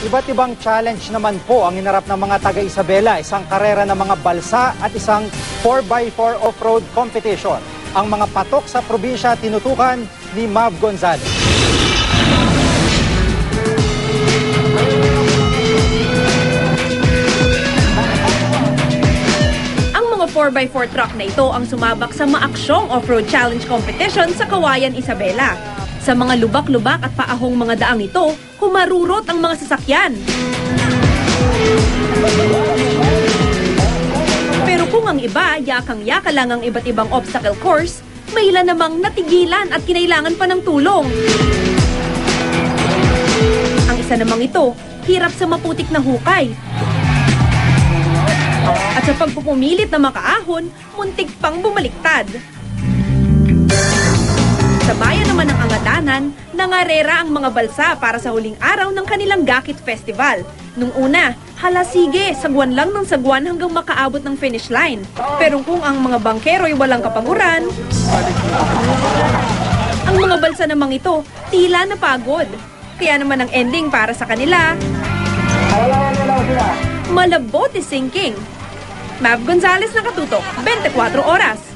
Iba't ibang challenge naman po ang hinarap ng mga taga-Isabela, isang karera ng mga balsa at isang 4x4 off-road competition. Ang mga patok sa probinsya tinutukan ni Mav Gonzalez. Ang mga 4x4 truck na ito ang sumabak sa maaksyong off-road challenge competition sa Kawayan, Isabela. Sa mga lubak-lubak at paahong mga daang ito, humarurot ang mga sasakyan. Pero kung ang iba, yakang-yaka lang ang iba't ibang obstacle course, may ilan namang natigilan at kinailangan pa ng tulong. Ang isa namang ito, hirap sa maputik na hukay. At sa pagpupumilit na makaahon, muntik pang bumaliktad. Sa bayan naman ng Angadanan, nangarera ang mga balsa para sa huling araw ng kanilang Gakit Festival. Nung una, halasige, sagwan lang ng sagwan hanggang makaabot ng finish line. Pero kung ang mga bangkero'y walang kapaguran, ang mga balsa namang ito, tila napagod. Kaya naman ang ending para sa kanila, malabot is sinking. Mav Gonzalez, nakatutok, 24 oras.